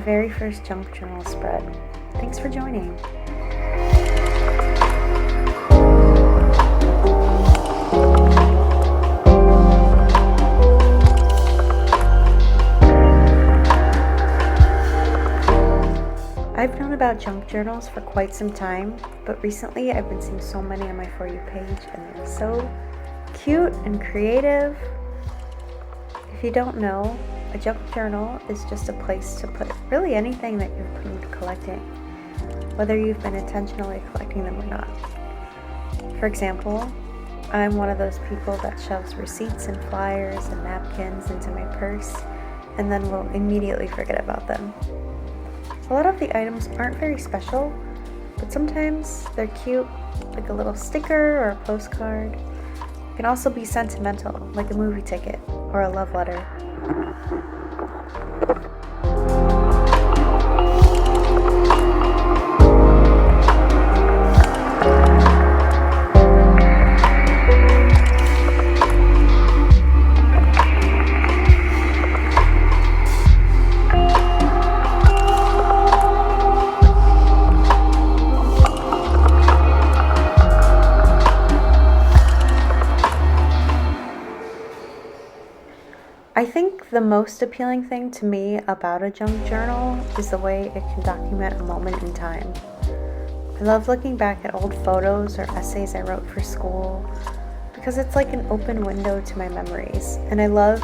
very first junk journal spread. Thanks for joining. I've known about junk journals for quite some time, but recently I've been seeing so many on my For You page, and they're so cute and creative. If you don't know, a junk journal is just a place to put really anything that you've been collecting, whether you've been intentionally collecting them or not. For example, I'm one of those people that shoves receipts and flyers and napkins into my purse and then will immediately forget about them. A lot of the items aren't very special, but sometimes they're cute, like a little sticker or a postcard. It can also be sentimental, like a movie ticket or a love letter. I think the most appealing thing to me about a junk journal is the way it can document a moment in time. I love looking back at old photos or essays I wrote for school because it's like an open window to my memories, and I love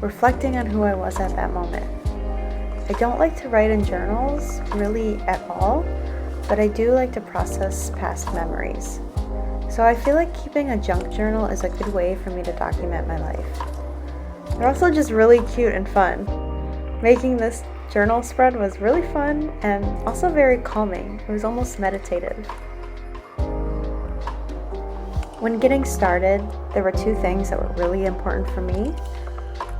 reflecting on who I was at that moment. I don't like to write in journals really at all, but I do like to process past memories. So I feel like keeping a junk journal is a good way for me to document my life. They're also just really cute and fun. Making this journal spread was really fun and also very calming. It was almost meditative. When getting started, there were two things that were really important for me.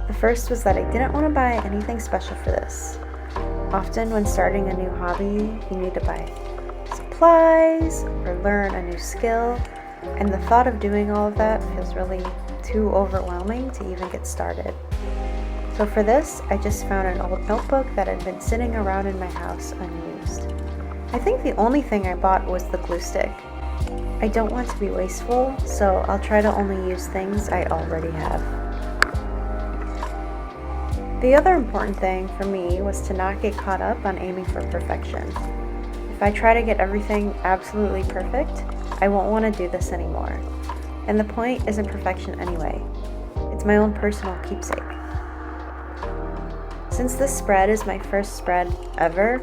The first was that I didn't want to buy anything special for this. Often when starting a new hobby, you need to buy supplies or learn a new skill, and the thought of doing all of that feels really too overwhelming to even get started. So for this, I just found an old notebook that had been sitting around in my house unused. I think the only thing I bought was the glue stick. I don't want to be wasteful, so I'll try to only use things I already have. The other important thing for me was to not get caught up on aiming for perfection. If I try to get everything absolutely perfect, I won't want to do this anymore. And the point isn't perfection anyway. It's my own personal keepsake. Since this spread is my first spread ever,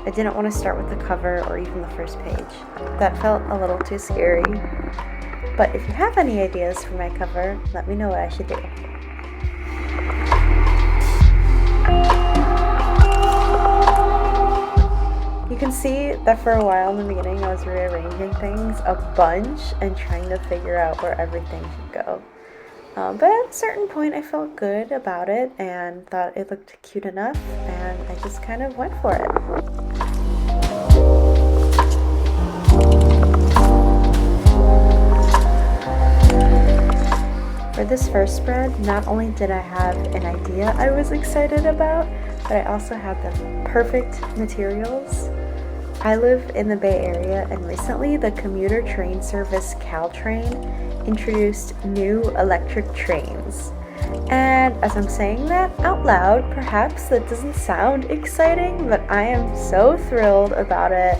I didn't want to start with the cover or even the first page. That felt a little too scary. But if you have any ideas for my cover, let me know what I should do. You can see that for a while in the beginning I was rearranging things a bunch and trying to figure out where everything should go. But at a certain point I felt good about it and thought it looked cute enough, and I just kind of went for it. For this first spread, not only did I have an idea I was excited about, but I also had the perfect materials. I live in the Bay Area, and recently the commuter train service Caltrain introduced new electric trains. And as I'm saying that out loud, perhaps that doesn't sound exciting, but I am so thrilled about it.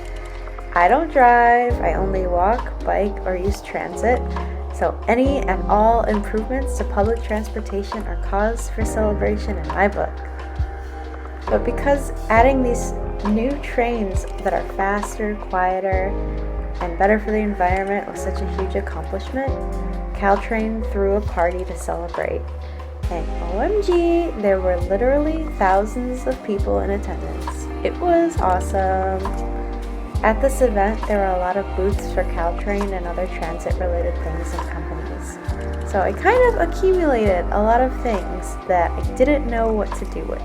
I don't drive, I only walk, bike, or use transit, so any and all improvements to public transportation are cause for celebration in my book. But because adding these new trains that are faster, quieter, and better for the environment was such a huge accomplishment, Caltrain threw a party to celebrate. And OMG, there were literally thousands of people in attendance. It was awesome. At this event, there were a lot of booths for Caltrain and other transit-related things and companies. So I kind of accumulated a lot of things that I didn't know what to do with.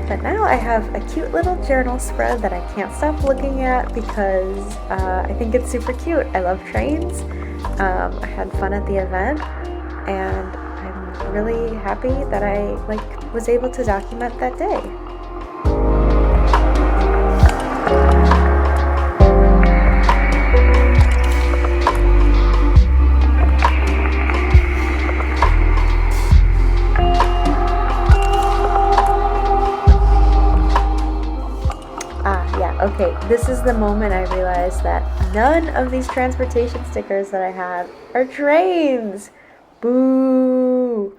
But now I have a cute little journal spread that I can't stop looking at because I think it's super cute. I love trains. I had fun at the event, and I'm really happy that I was able to document that day. Okay, this is the moment I realized that none of these transportation stickers that I have are trains. Boo!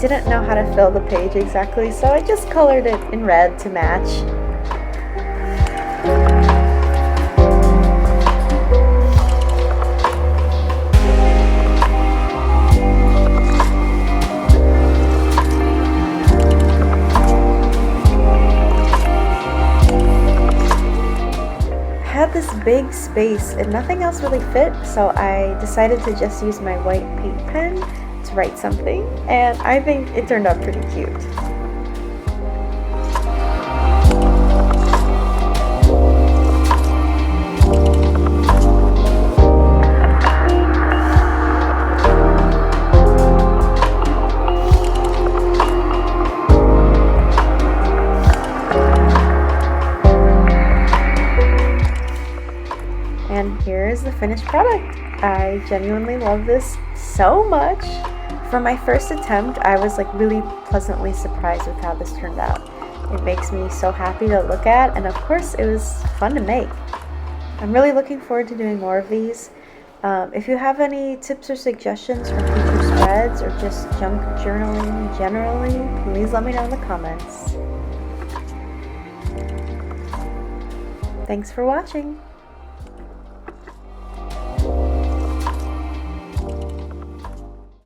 didn't know how to fill the page exactly, so I just colored it in red to match. Had this big space and nothing else really fit, so I decided to just use my white paint pen to write something, and I think it turned out pretty cute. And here is the finished product. I genuinely love this so much. For my first attempt, I was like really pleasantly surprised with how this turned out. It makes me so happy to look at, and of course it was fun to make. I'm really looking forward to doing more of these. If you have any tips or suggestions for future spreads or just junk journaling generally, please let me know in the comments. Thanks for watching.